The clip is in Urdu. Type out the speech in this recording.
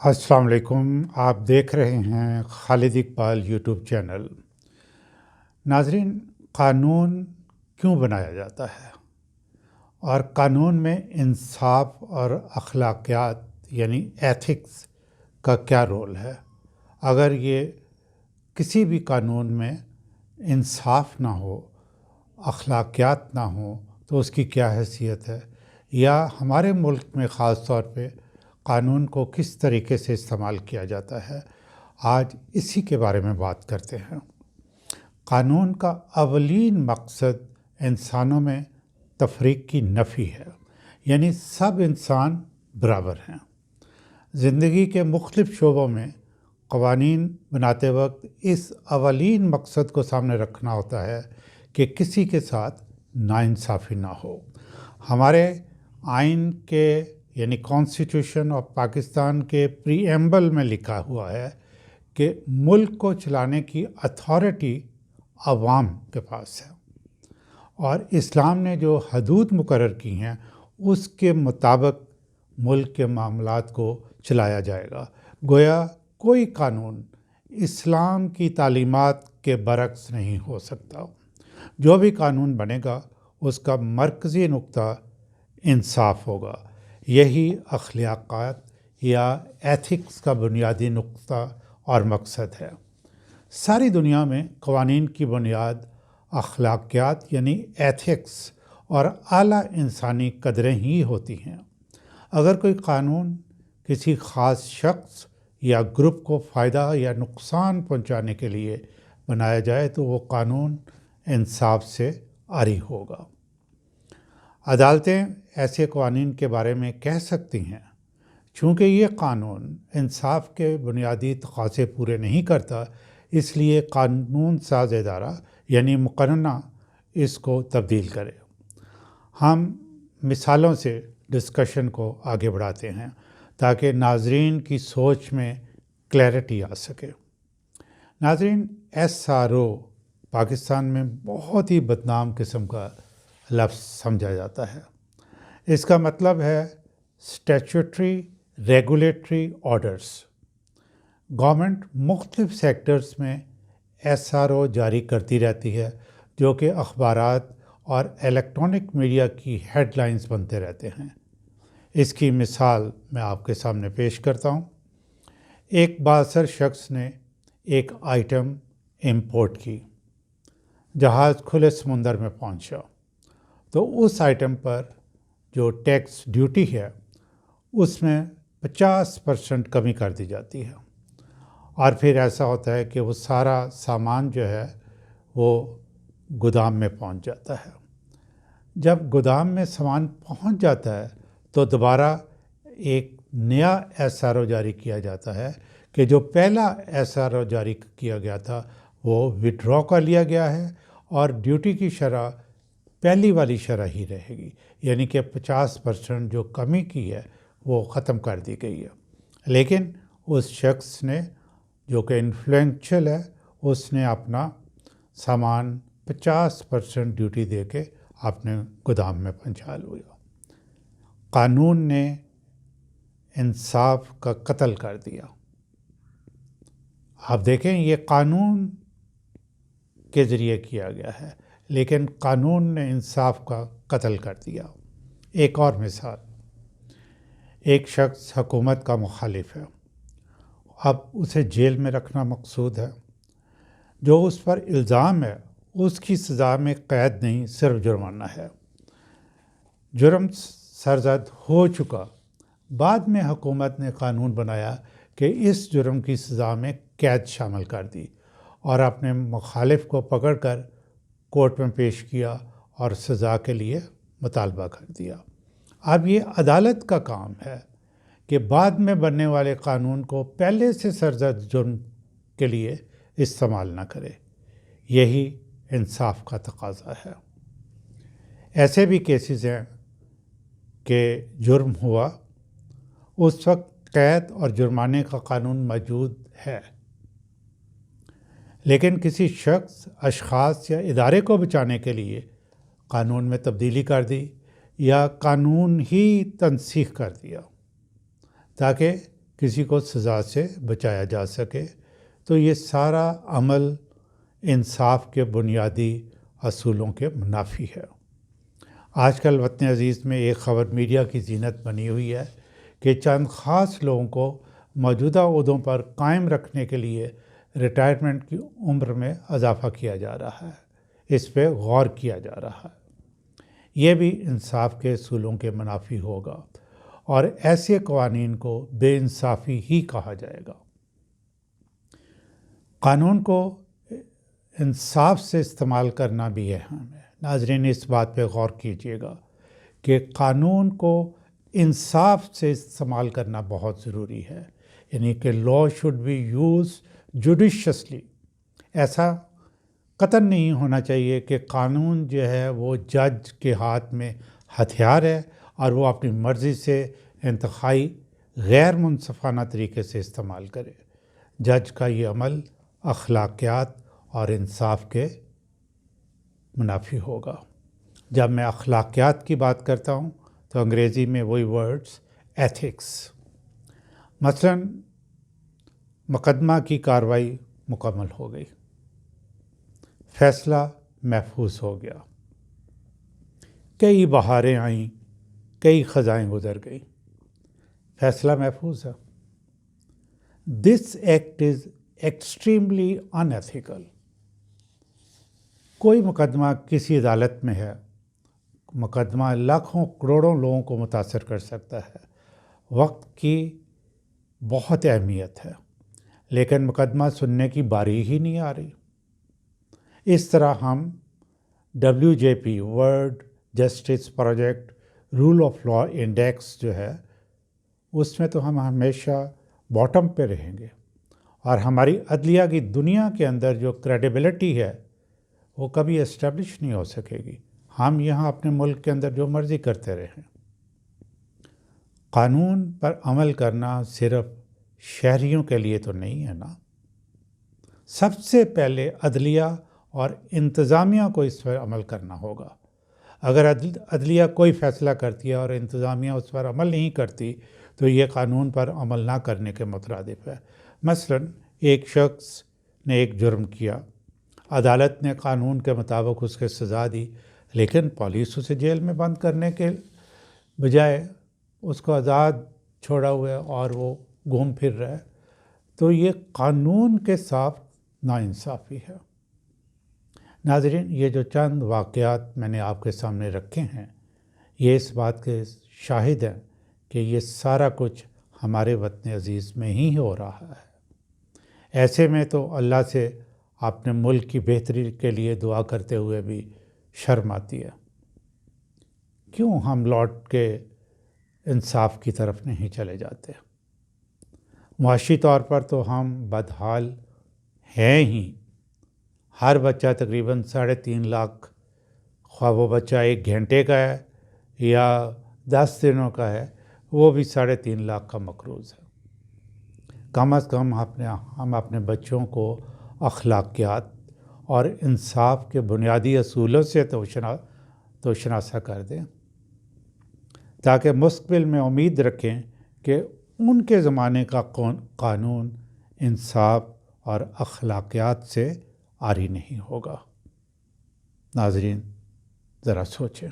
السلام علیکم، آپ دیکھ رہے ہیں خالد اقبال یوٹیوب چینل۔ ناظرین، قانون کیوں بنایا جاتا ہے اور قانون میں انصاف اور اخلاقیات یعنی ایتھکس کا کیا رول ہے؟ اگر یہ کسی بھی قانون میں انصاف نہ ہو، اخلاقیات نہ ہوں تو اس کی کیا حیثیت ہے؟ یا ہمارے ملک میں خاص طور پہ قانون کو کس طریقے سے استعمال کیا جاتا ہے؟ آج اسی کے بارے میں بات کرتے ہیں۔ قانون کا اولین مقصد انسانوں میں تفریق کی نفی ہے، یعنی سب انسان برابر ہیں۔ زندگی کے مختلف شعبوں میں قوانین بناتے وقت اس اولین مقصد کو سامنے رکھنا ہوتا ہے کہ کسی کے ساتھ ناانصافی نہ ہو۔ ہمارے آئین کے یعنی کانسٹیٹیوشن آف پاکستان کے پری ایمبل میں لکھا ہوا ہے کہ ملک کو چلانے کی اتھارٹی عوام کے پاس ہے، اور اسلام نے جو حدود مقرر کی ہیں اس کے مطابق ملک کے معاملات کو چلایا جائے گا۔ گویا کوئی قانون اسلام کی تعلیمات کے برعکس نہیں ہو سکتا۔ جو بھی قانون بنے گا اس کا مرکزی نقطہ انصاف ہوگا۔ یہی اخلاقیات یا ایتھکس کا بنیادی نقطہ اور مقصد ہے۔ ساری دنیا میں قوانین کی بنیاد اخلاقیات یعنی ایتھکس اور اعلیٰ انسانی قدریں ہی ہوتی ہیں۔ اگر کوئی قانون کسی خاص شخص یا گروپ کو فائدہ یا نقصان پہنچانے کے لیے بنایا جائے تو وہ قانون انصاف سے عاری ہوگا۔ عدالتیں ایسے قوانین کے بارے میں کہہ سکتی ہیں، چونکہ یہ قانون انصاف کے بنیادی تقاضے پورے نہیں کرتا، اس لیے قانون ساز ادارہ یعنی مقننہ اس کو تبدیل کرے۔ ہم مثالوں سے ڈسکشن کو آگے بڑھاتے ہیں تاکہ ناظرین کی سوچ میں کلیئرٹی آ سکے۔ ناظرین، SRO پاکستان میں بہت ہی بدنام قسم کا لفظ سمجھا جاتا ہے۔ اس کا مطلب ہے اسٹیچوٹری ریگولیٹری آرڈرز۔ گورنمنٹ مختلف سیکٹرز میں SRO جاری کرتی رہتی ہے جو کہ اخبارات اور الیکٹرانک میڈیا کی ہیڈ لائنز بنتے رہتے ہیں۔ اس کی مثال میں آپ کے سامنے پیش کرتا ہوں۔ ایک بااثر شخص نے ایک آئٹم امپورٹ کی، جہاز کھلے سمندر میں پہنچا تو اس آئٹم پر جو ٹیکس ڈیوٹی ہے اس میں 50% کمی کر دی جاتی ہے، اور پھر ایسا ہوتا ہے کہ وہ سارا سامان جو ہے وہ گودام میں پہنچ جاتا ہے۔ جب گودام میں سامان پہنچ جاتا ہے تو دوبارہ ایک نیا SRO جاری کیا جاتا ہے کہ جو پہلا SRO جاری کیا گیا تھا وہ وڈرا کر لیا گیا ہے اور ڈیوٹی کی شرح پہلی والی شرح ہی رہے گی، یعنی کہ 50% جو کمی کی ہے وہ ختم کر دی گئی ہے۔ لیکن اس شخص نے جو کہ انفلوئنشل ہے اس نے اپنا سامان 50% ڈیوٹی دے کے اپنے گودام میں پہنچا لیا۔ قانون نے انصاف کا قتل کر دیا۔ آپ دیکھیں، یہ قانون کے ذریعے کیا گیا ہے، لیکن قانون نے انصاف کا قتل کر دیا۔ ایک اور مثال، ایک شخص حکومت کا مخالف ہے، اب اسے جیل میں رکھنا مقصود ہے۔ جو اس پر الزام ہے اس کی سزا میں قید نہیں، صرف جرمانہ ہے۔ جرم سرزد ہو چکا، بعد میں حکومت نے قانون بنایا کہ اس جرم کی سزا میں قید شامل کر دی اور اپنے مخالف کو پکڑ کر کورٹ میں پیش کیا اور سزا کے لیے مطالبہ کر دیا۔ اب یہ عدالت کا کام ہے کہ بعد میں بننے والے قانون کو پہلے سے سرزد جرم کے لیے استعمال نہ کرے۔ یہی انصاف کا تقاضا ہے۔ ایسے بھی کیسز ہیں کہ جرم ہوا، اس وقت قید اور جرمانے کا قانون موجود ہے، لیکن کسی شخص، اشخاص یا ادارے کو بچانے کے لیے قانون میں تبدیلی کر دی یا قانون ہی تنسیخ کر دیا تاکہ کسی کو سزا سے بچایا جا سکے۔ تو یہ سارا عمل انصاف کے بنیادی اصولوں کے منافی ہے۔ آج کل وطن عزیز میں ایک خبر میڈیا کی زینت بنی ہوئی ہے کہ چند خاص لوگوں کو موجودہ عہدوں پر قائم رکھنے کے لیے ریٹائرمنٹ کی عمر میں اضافہ کیا جا رہا ہے۔ اس پہ غور کیا جا رہا ہے۔ یہ بھی انصاف کے اصولوں کے منافی ہوگا اور ایسے قوانین کو بے انصافی ہی کہا جائے گا۔ قانون کو انصاف سے استعمال کرنا بھی اہم ہے۔ ناظرین، اس بات پہ غور کیجیے گا کہ قانون کو انصاف سے استعمال کرنا بہت ضروری ہے، یعنی کہ لا شوڈ بی یوز جوڈیشیسلی۔ ایسا قطعاً نہیں ہونا چاہیے کہ قانون جو ہے وہ جج کے ہاتھ میں ہتھیار ہے اور وہ اپنی مرضی سے انتہائی غیر منصفانہ طریقے سے استعمال کرے۔ جج کا یہ عمل اخلاقیات اور انصاف کے منافی ہوگا۔ جب میں اخلاقیات کی بات کرتا ہوں تو انگریزی میں وہی ورڈز ایتھکس۔ مثلا مقدمہ کی کارروائی مکمل ہو گئی، فیصلہ محفوظ ہو گیا، کئی بہاریں آئیں، کئی خزائیں گزر گئیں، فیصلہ محفوظ ہے۔ This act is extremely in ethical. کوئی مقدمہ کسی عدالت میں ہے، مقدمہ لاکھوں کروڑوں لوگوں کو متاثر کر سکتا ہے، وقت کی بہت اہمیت ہے، لیکن مقدمہ سننے کی باری ہی نہیں آ رہی۔ اس طرح ہم WJP world justice project rule of law index جو ہے اس میں تو ہم ہمیشہ باٹم پہ رہیں گے، اور ہماری عدلیہ کی دنیا کے اندر جو کریڈیبلٹی ہے وہ کبھی اسٹیبلش نہیں ہو سکے گی۔ ہم یہاں اپنے ملک کے اندر جو مرضی کرتے رہیں۔ قانون پر عمل کرنا صرف شہریوں کے لیے تو نہیں ہے نا، سب سے پہلے عدلیہ اور انتظامیہ کو اس پر عمل کرنا ہوگا۔ اگر عدلیہ کوئی فیصلہ کرتی ہے اور انتظامیہ اس پر عمل نہیں کرتی تو یہ قانون پر عمل نہ کرنے کے مترادف ہے۔ مثلا ایک شخص نے ایک جرم کیا، عدالت نے قانون کے مطابق اس کے سزا دی، لیکن پولیس اسے جیل میں بند کرنے کے بجائے اس کو آزاد چھوڑا ہوا ہے اور وہ گھوم پھر رہا ہے، تو یہ قانون کے ساتھ ناانصافی ہے۔ ناظرین، یہ جو چند واقعات میں نے آپ کے سامنے رکھے ہیں، یہ اس بات کے شاہد ہیں کہ یہ سارا کچھ ہمارے وطن عزیز میں ہی ہو رہا ہے۔ ایسے میں تو اللہ سے اپنے ملک کی بہتری کے لیے دعا کرتے ہوئے بھی شرم آتی ہے۔ کیوں ہم لوٹ کے انصاف کی طرف نہیں چلے جاتے؟ معاشی طور پر تو ہم بدحال ہیں ہی۔ ہر بچہ تقریباً 3.5 لاکھ، خواہ وہ بچہ 1 گھنٹے کا ہے یا 10 دنوں کا ہے، وہ بھی 3.5 لاکھ کا مقروض ہے۔ کم از کم ہم اپنے بچوں کو اخلاقیات اور انصاف کے بنیادی اصولوں سے تو شناسا کر دیں، تاکہ مستقبل میں امید رکھیں کہ ان کے زمانے کا قانون انصاف اور اخلاقیات سے عاری نہیں ہوگا۔ ناظرین، ذرا سوچیں۔